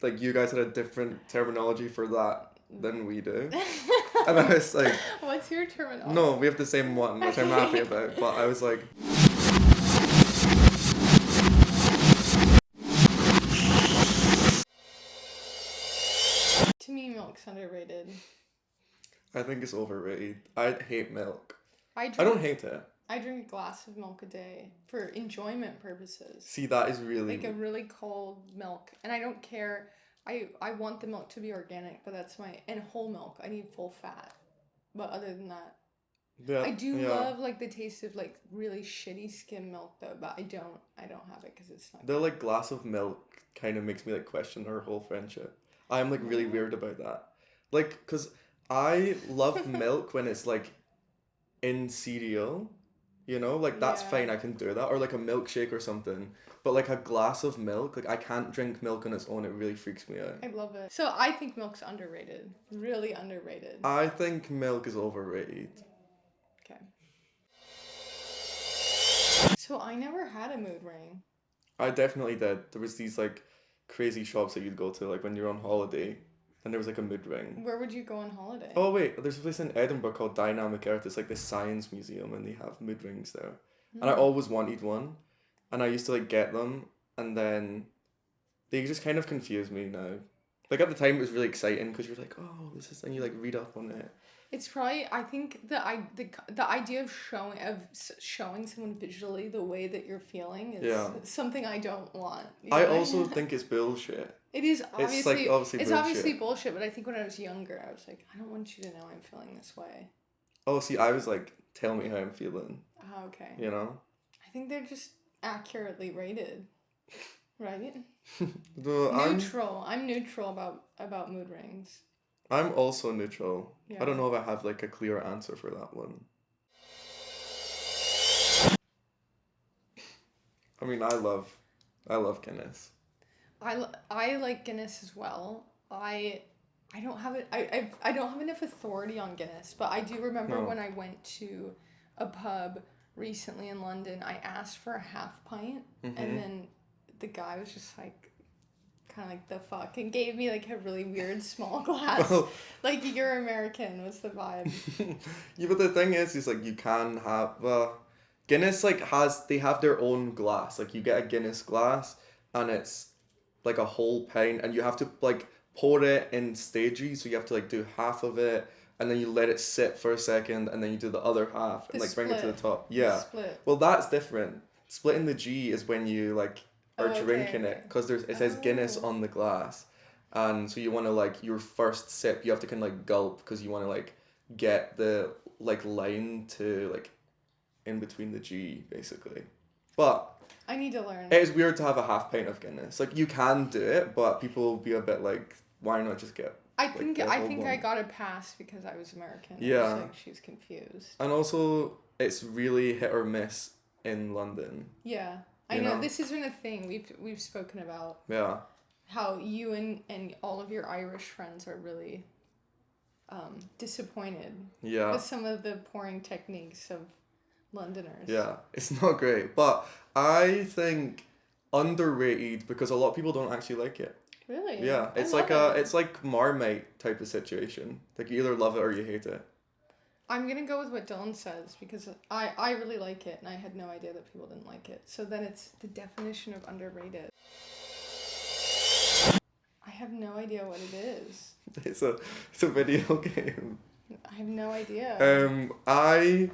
like you guys had a different terminology for that than we do. And I was like, what's your terminology? no, we have the same one, which I'm happy about. But I was like, to me, milk's underrated. I think it's overrated. I hate milk. I don't hate it. I drink a glass of milk a day for enjoyment purposes. See, that is really... Like a really cold milk. And I don't care. I want the milk to be organic, but that's my... And whole milk. I need full fat. But other than that... Yeah, I do love, like, the taste of, like, really shitty skim milk, though. But I don't have it because it's not... The, like, glass of milk kind of makes me, like, question our whole friendship. I'm, like, really weird about that. Like, because I love milk when it's, like, in cereal. You know, like, that's fine, I can do that. Or, like, a milkshake or something. But, like, a glass of milk, like, I can't drink milk on its own. It really freaks me out. I love it. So, I think milk's underrated. Really underrated. I think milk is overrated. Okay. So, I never had a mood ring. I definitely did. There was these, like, crazy shops that you'd go to, like, when you're on holiday. And there was, like, a mood ring. Where would you go on holiday? Oh, wait. There's a place in Edinburgh called Dynamic Earth. It's, like, this science museum, and they have mood rings there. And I always wanted one. And I used to, like, get them. And then they just kind of confuse me now. Like, at the time, it was really exciting because you're like, oh, this is... And you, like, read up on it. It's probably... I think the idea of showing someone visually the way that you're feeling is something I don't want. I also think it's bullshit. It is obviously... It's, like, obviously bullshit, but I think when I was younger, I was like, I don't want you to know I'm feeling this way. Oh, see, I was like, tell me how I'm feeling. Oh, okay. You know? I think they're just accurately rated. Right? Neutral. I'm neutral about mood rings. I'm also neutral. Yeah. I don't know if I have, like, a clear answer for that one. I mean, I love Guinness. I like Guinness as well. I don't have it. I don't have enough authority on Guinness, but I do remember when I went to a pub recently in London, I asked for a half pint, and then the guy was just like, kind of like, the fuck, and gave me like a really weird small glass. Like, you're American was the vibe. Yeah, but the thing is like, you can have Guinness, like, they have their own glass. Like, you get a Guinness glass, and it's like a whole pint, and you have to, like, pour it in stages. So you have to, like, do half of it, and then you let it sit for a second, and then you do the other half, and, like, bring it to the top. Yeah. Split. Well, that's different. Splitting the G is when you, like, are drinking it, because it says Guinness on the glass, and so you want to, like, your first sip, you have to kind of, like, gulp, because you want to, like, get the, like, line to, like, in between the G, basically. But I need to learn. it is weird to have a half pint of Guinness. Like, you can do it, but people will be a bit like, why not just get... I think I got a pass because I was American. Yeah. I was like, she was confused. And also, it's really hit or miss in London. Yeah. I know. This has been a thing we've spoken about. Yeah. How you and all of your Irish friends are really disappointed with some of the pouring techniques of Londoners. Yeah, it's not great, but I think underrated because a lot of people don't actually like it. Really? Yeah, it's like Marmite type of situation. Like, you either love it or you hate it. I'm gonna go with what Dylan says because I really like it and I had no idea that people didn't like it. So then it's the definition of underrated. I have no idea what it is. It's a video game. I have no idea. I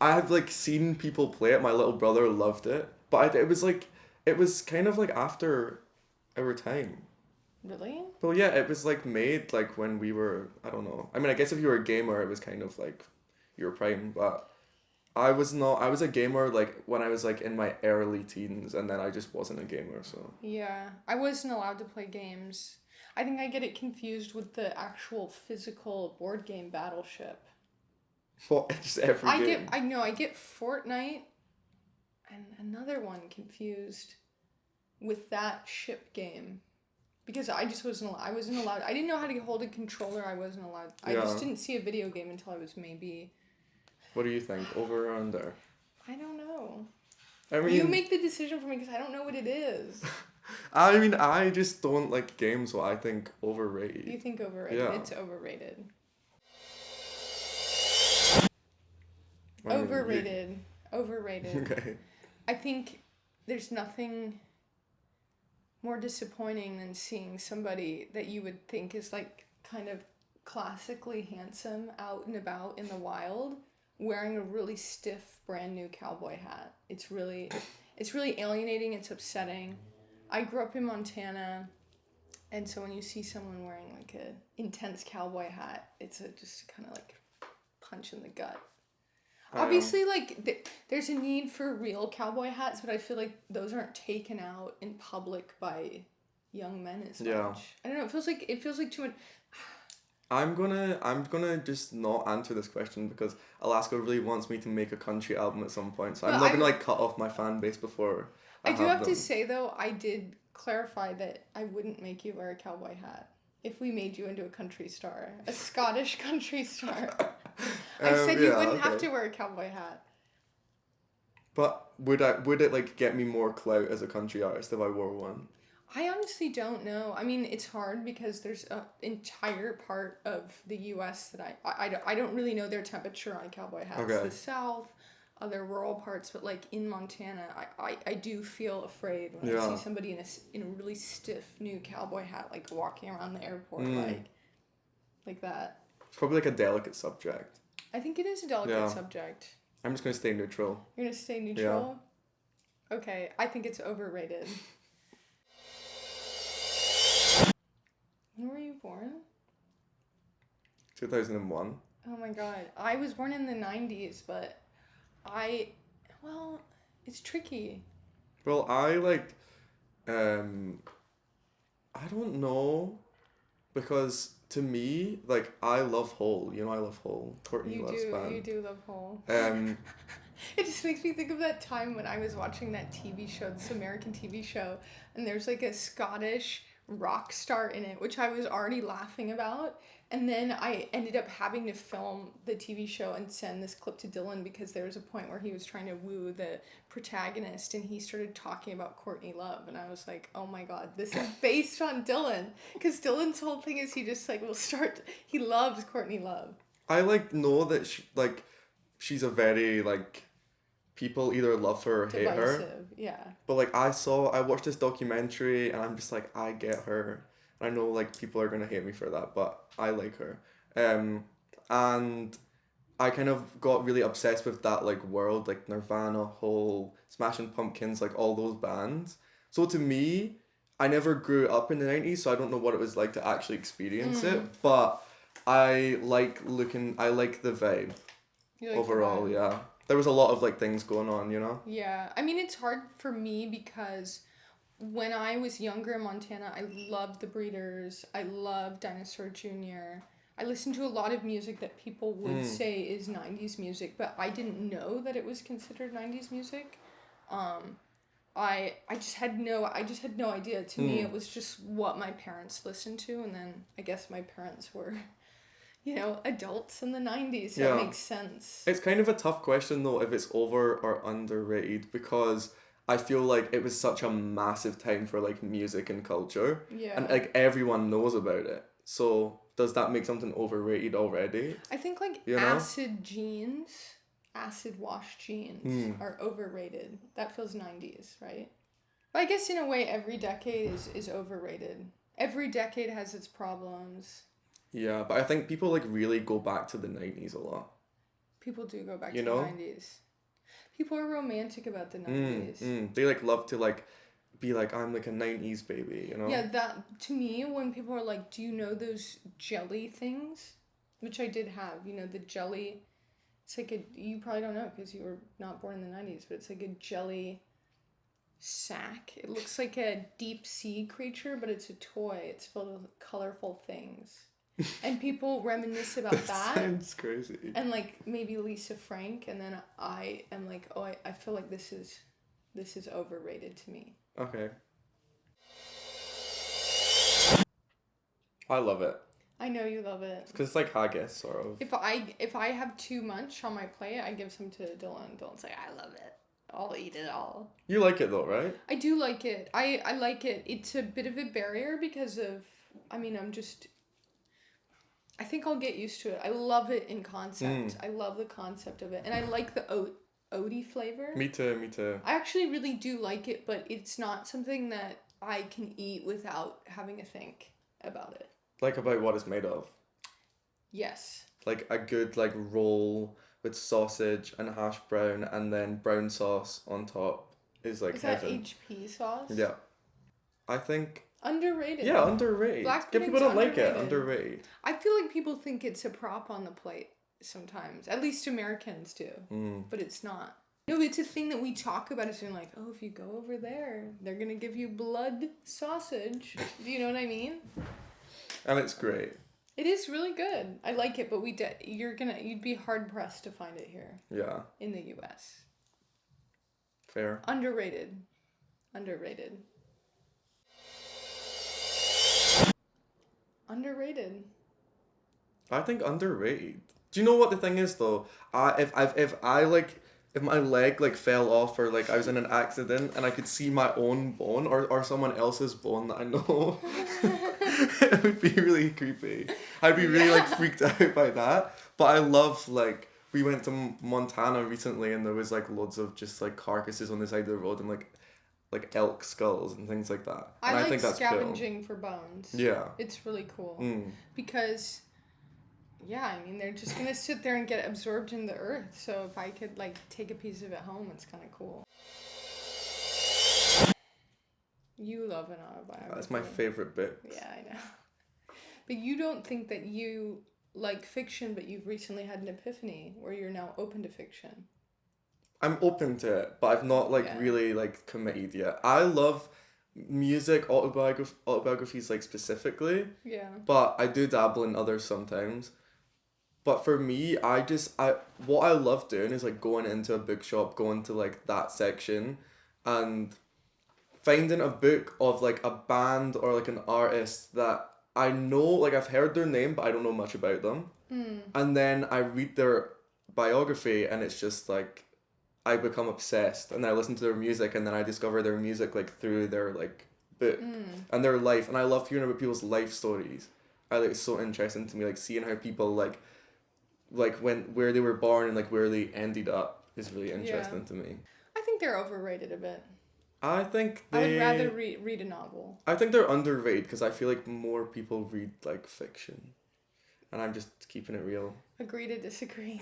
have, like, seen people play it. My little brother loved it, but it was kind of like after our time. Really? Well, yeah, it was, like, made, like, when we were, I don't know. I mean, I guess if you were a gamer, it was kind of like your prime, but I was not. I was a gamer, like, when I was, like, in my early teens, and then I just wasn't a gamer, so. Yeah, I wasn't allowed to play games. I think I get it confused with the actual physical board game Battleship. What? Just every game? I get Fortnite and another one confused with that ship game. Because I wasn't allowed. I didn't know how to hold a controller. I wasn't allowed. I just didn't see a video game until I was maybe... What do you think? Over or under? I don't know. I mean... You make the decision for me because I don't know what it is. I mean, I just don't like games, so I think You overrated. think overrated? Yeah. It's overrated. I mean, Overrated. Overrated. Okay. I think there's nothing more disappointing than seeing somebody that you would think is like kind of classically handsome out and about in the wild wearing a really stiff brand new cowboy hat. It's really alienating, it's upsetting. I grew up in Montana, and so when you see someone wearing like a intense cowboy hat, it's just kind of like punch in the gut. Obviously, like there's a need for real cowboy hats, but I feel like those aren't taken out in public by young men as much. Yeah. I don't know. It feels like too much. I'm gonna just not answer this question because Alaska really wants me to make a country album at some point. So I'm But not gonna like cut off my fan base before I do have them. to say though, I did clarify that I wouldn't make you wear a cowboy hat if we made you into a country star, a Scottish country star. I said you wouldn't have to wear a cowboy hat. But would it like get me more clout as a country artist if I wore one? I honestly don't know. I mean, it's hard because there's an entire part of the U.S. that I don't really know their temperature on cowboy hats. Okay. The South, other rural parts, but like in Montana, I do feel afraid when I see somebody in a really stiff new cowboy hat, like walking around the airport, like that. It's probably like a delicate subject. I think it is a delicate subject. I'm just gonna stay neutral. You're gonna stay neutral? Yeah. Okay, I think it's overrated. When were you born? 2001. Oh my god. I was born in the 90s, but it's tricky. Well, I like, I don't know, because to me, like, I love Hole. You know, I love Hole. Courtney loves band. You do love Hole. It just makes me think of that time when I was watching that TV show, this American TV show, and there's like a Scottish rock star in it, which I was already laughing about. And then I ended up having to film the TV show and send this clip to Dylan because there was a point where he was trying to woo the protagonist and he started talking about Courtney Love. And I was like, oh my God, this is based on Dylan. Because Dylan's whole thing is he just like he loves Courtney Love. I like know that she's a very like, people either love her or hate her. Yeah. But like I watched this documentary and I'm just like, I get her. I know like people are gonna hate me for that, but I like her. And I kind of got really obsessed with that like world, like Nirvana, Hole, Smashing Pumpkins, like all those bands. So to me, I never grew up in the 90s, so I don't know what it was like to actually experience it, but I like the vibe. You like overall, the vibe? Yeah. There was a lot of like things going on, you know? Yeah. I mean, it's hard for me because when I was younger in Montana, I loved the Breeders. I loved Dinosaur Jr. I listened to a lot of music that people would say is 90s music, but I didn't know that it was considered 90s music. I just had no idea. To me, it was just what my parents listened to, and then I guess my parents were, adults in the 90s, so it makes sense. It's kind of a tough question, though, if it's over or underrated, because I feel like it was such a massive time for, like, music and culture. Yeah. And, like, everyone knows about it. So, does that make something overrated already? I think, like, acid wash jeans are overrated. That feels 90s, right? But I guess, in a way, every decade is overrated. Every decade has its problems. Yeah, but I think people, like, really go back to the 90s a lot. People do go back to the 90s. People are romantic about the 90s. They like love to like be like, I'm like a 90s baby, you know? Yeah, that to me, when people are like, do you know those jelly things? Which I did have, the jelly. It's like you probably don't know because you were not born in the 90s, but it's like a jelly sack. It looks like a deep sea creature, but it's a toy. It's filled with colorful things. And people reminisce about that. Sounds crazy. And like maybe Lisa Frank, and then I am like, oh, I feel like this is overrated to me. Okay. I love it. I know you love it. Because it's like haggis, sort of. If I have too much on my plate, I give some to Dylan. Dylan's like, I love it. I'll eat it all. You like it though, right? I do like it. I like it. It's a bit of a barrier because of, I mean, I think I'll get used to it. I love it in concept. I love the concept of it. And I like the oaty flavor. Me too. I actually really do like it, but it's not something that I can eat without having to think about it. Like about what it's made of. Yes. Like a good like roll with sausage and hash brown and then brown sauce on top is like heaven. Is that HP sauce? Yeah. I think underrated. Yeah, underrated. Black Yeah, people don't pudding's like it. Underrated. I feel like people think it's a prop on the plate sometimes. At least Americans do. But it's not. No, it's a thing that we talk about as being like, oh, if you go over there, they're gonna give you blood sausage. Do you know what I mean? And it's great. It is really good. I like it, but you'd be hard pressed to find it here. Yeah. In the US. Fair. Underrated. I think underrated. Do you know what the thing is though? If my leg like fell off or like I was in an accident and I could see my own bone or someone else's bone that I know, it would be really creepy. I'd be really like freaked out by that. But I love like we went to Montana recently and there was like loads of just like carcasses on the side of the road and like elk skulls and things like that. And I think that's scavenging for bones. Yeah. It's really cool. Because, yeah, I mean, they're just going to sit there and get absorbed in the earth. So if I could, like, take a piece of it home, it's kind of cool. You love an autobiography. That's my favorite bit. Yeah, I know. But you don't think that you like fiction, but you've recently had an epiphany where you're now open to fiction. I'm open to it, but I've not really like committed yet. I love music autobiographies like specifically. Yeah. But I do dabble in others sometimes. But for me, what I love doing is like going into a bookshop, going to like that section and finding a book of like a band or like an artist that I know, like I've heard their name, but I don't know much about them. And then I read their biography and it's just like, I become obsessed and I listen to their music and then I discover their music like through their like book and their life. And I love hearing about people's life stories. It's so interesting to me, like seeing how people like where they were born and like where they ended up is really interesting to me. I think they're overrated a bit. I think I would rather read a novel. I think they're underrated because I feel like more people read like fiction. And I'm just keeping it real. Agree to disagree.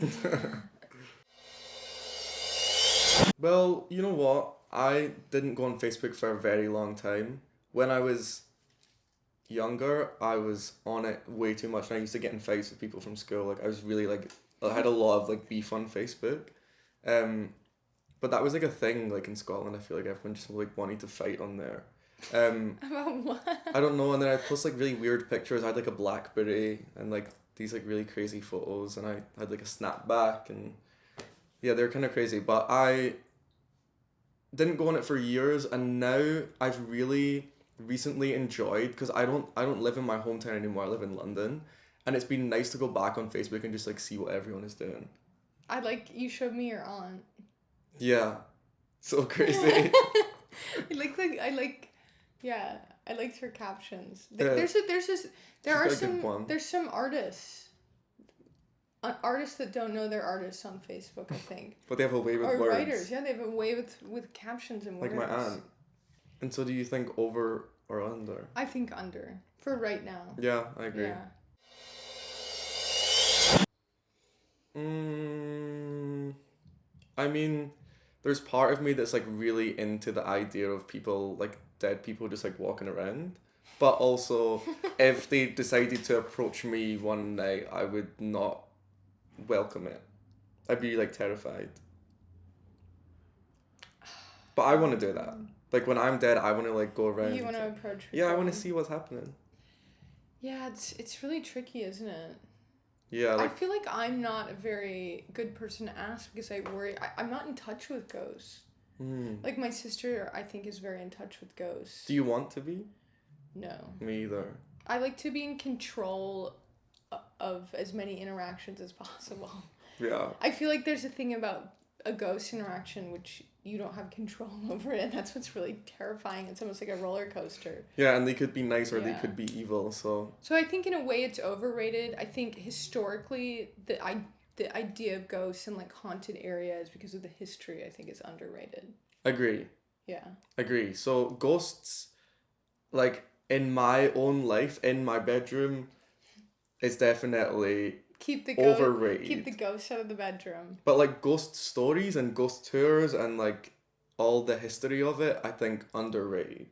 Well, you know what? I didn't go on Facebook for a very long time. When I was younger, I was on it way too much and I used to get in fights with people from school. Like I was really like, I had a lot of like beef on Facebook. But that was like a thing like in Scotland. I feel like everyone just like wanted to fight on there. About what? I don't know. And then I post like really weird pictures. I had like a BlackBerry and like these like really crazy photos and I had like a snapback and yeah, they're kind of crazy. But I didn't go on it for years and now I've really recently enjoyed because I don't live in my hometown anymore. I live in London and it's been nice to go back on Facebook and just like see what everyone is doing. You showed me your aunt. Yeah. So crazy. I liked her captions. There's some artists that don't know they're artists on Facebook, I think. But they have a way with words. Or writers, yeah, they have a way with captions and words. Like my aunt. And so do you think over or under? I think under. For right now. Yeah, I agree. Yeah. I mean, there's part of me that's like really into the idea of people, like dead people just like walking around. But also, if they decided to approach me one night, I would not welcome it. I'd be like terrified. But I want to do that. Like when I'm dead, I want to like go around. You want to approach people. Yeah, I want to see what's happening. Yeah, it's really tricky, isn't it? Yeah, I feel like I'm not a very good person to ask because I worry. I'm not in touch with ghosts. Like my sister, I think, is very in touch with ghosts. Do you want to be? No. Me either. I like to be in control of as many interactions as possible. Yeah. I feel like there's a thing about a ghost interaction which you don't have control over it, and that's what's really terrifying. It's almost like a roller coaster. Yeah, and they could be nice or they Yeah. could be evil. So So I think in a way it's overrated. I think historically the idea of ghosts and like haunted areas because of the history I think is underrated. agree. Yeah. Agree. So ghosts, like in my own life, in my bedroom, is definitely Keep the ghost overrated. keep the ghost out of the bedroom. But like ghost stories and ghost tours and like all the history of it, I think underrated.